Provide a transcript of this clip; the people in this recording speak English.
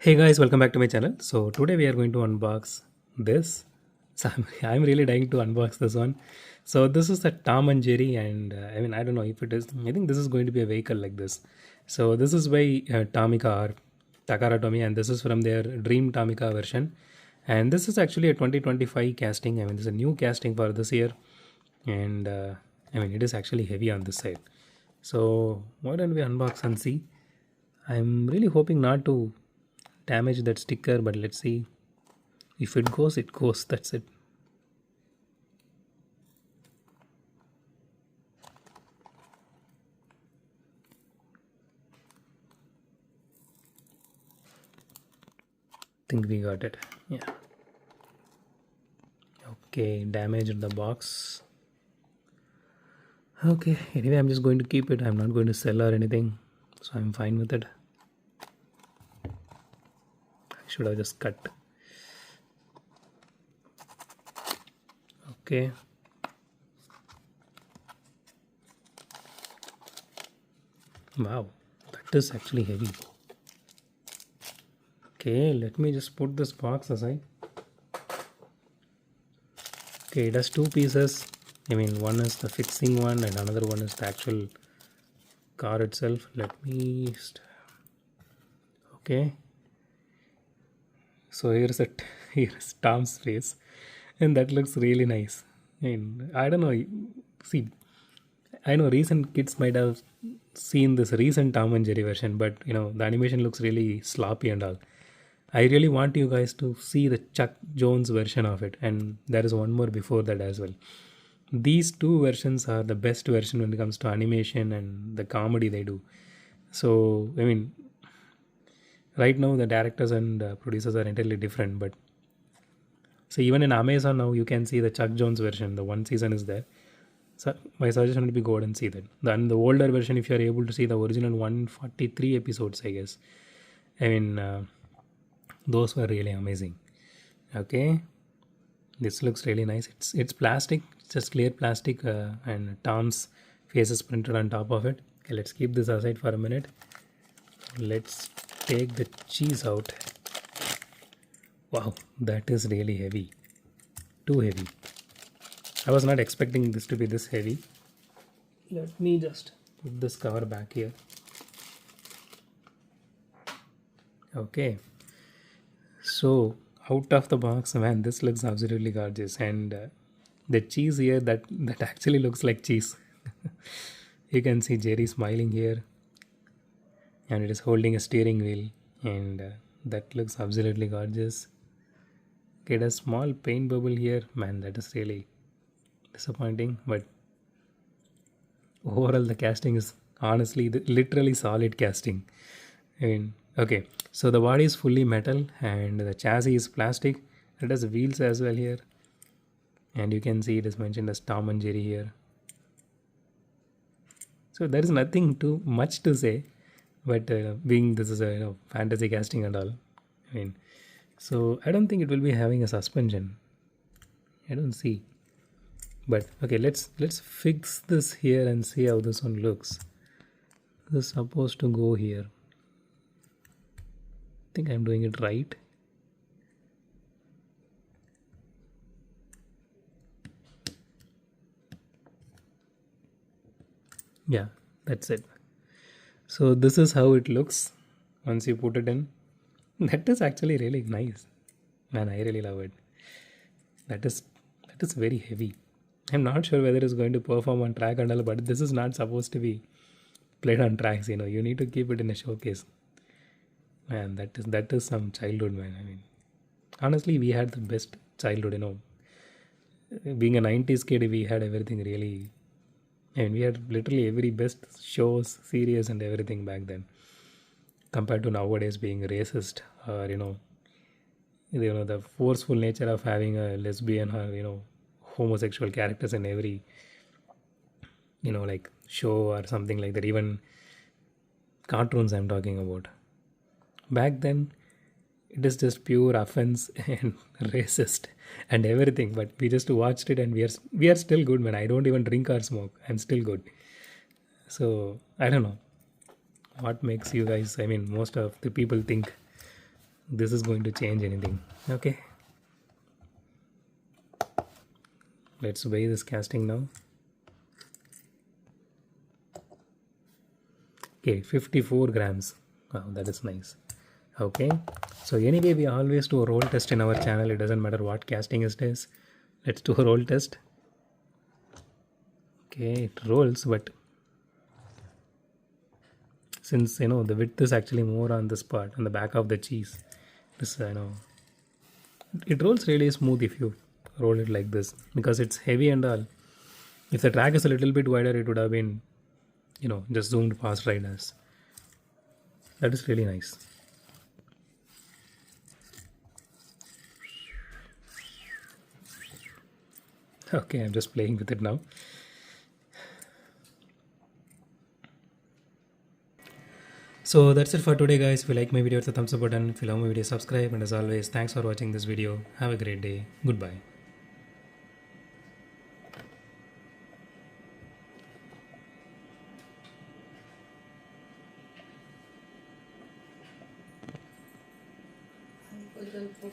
Hey guys, welcome back to my channel. So today we are going to unbox this. So I'm really dying to unbox this one. So this is the Tom and Jerry, and I don't know if it is. I think this is going to be a vehicle like this. So this is by Tomica or Takara Tomy, and this is from their Dream Tomica version. And this is actually a 2025 casting. This is a new casting for this year, and it is actually heavy on this side. So why don't we unbox and see? I'm really hoping not to damage that sticker, but let's see. If it goes, it goes. That's it. Think we got it. Yeah. Okay, damaged the box. Okay, anyway, I'm just going to keep it. I'm not going to sell or anything, so I'm fine with it. I should have just cut. Okay. Wow, that is actually heavy. Okay, let me just put this box aside. Okay, it has two pieces. One is the fixing one and another one is the actual car itself. Let me okay. So here's Tom's face, and that looks really nice. I don't know. See, I know recent kids might have seen this recent Tom and Jerry version, but the animation looks really sloppy and all. I really want you guys to see the Chuck Jones version of it, and there is one more before that as well. These two versions are the best version when it comes to animation and the comedy they do. So right now the directors and producers are entirely different, but so even in Amazon now you can see the Chuck Jones version. The one season is there. So my suggestion would be go ahead and see that. Then the older version, if you are able to see the original 143 episodes, I guess. Those were really amazing. Okay, this looks really nice. It's plastic, it's just clear plastic, and Tom's face is printed on top of it. Okay, let's keep this aside for a minute. Let's take the cheese out. Wow, that is really heavy. Too heavy. I was not expecting this to be this heavy. Let me just put this cover back here. Okay. So out of the box, man, this looks absolutely gorgeous, and the cheese here that actually looks like cheese. You can see Jerry smiling here, and it is holding a steering wheel, and that looks absolutely gorgeous. Get a small paint bubble here, man. That is really disappointing, but overall the casting is honestly literally solid casting. Okay, so the body is fully metal and the chassis is plastic. It has wheels as well here, and you can see it is mentioned as Tom and Jerry here. So there is nothing too much to say, but being this is a fantasy casting and all, so I don't think it will be having a suspension. I don't see. But okay, let's fix this here and see how this one looks. This is supposed to go here. I think I'm doing it right. Yeah, that's it. So this is how it looks once you put it in. That is actually really nice. Man, I really love it. That is very heavy. I'm not sure whether it's going to perform on track and all, but this is not supposed to be played on tracks. You need to keep it in a showcase. Man, that is some childhood, man. Honestly, we had the best childhood. Being a 90s kid, we had everything really. We had literally every best shows, series, and everything back then. Compared to nowadays being racist, or the forceful nature of having a lesbian or homosexual characters in every like show or something like that. Even cartoons I'm talking about. Back then, it is just pure offense and racist and everything. But we just watched it and we are still good, man. I don't even drink or smoke. I'm still good. So I don't know what makes you guys. Most of the people think this is going to change anything. Okay, let's weigh this casting now. Okay, 54 grams. Wow, that is nice. Okay, so anyway, we always do a roll test in our channel. It doesn't matter what casting it is. Let's do a roll test. Okay, it rolls, but since the width is actually more on this part, on the back of the cheese, this it rolls really smooth if you roll it like this, because it's heavy and all. If the track is a little bit wider, it would have been just zoomed past riders. That is really nice. Okay, I'm just playing with it now. So that's it for today, guys. If you like my video, hit the thumbs up button. If you love my video, subscribe. And as always, thanks for watching this video. Have a great day. Goodbye. Put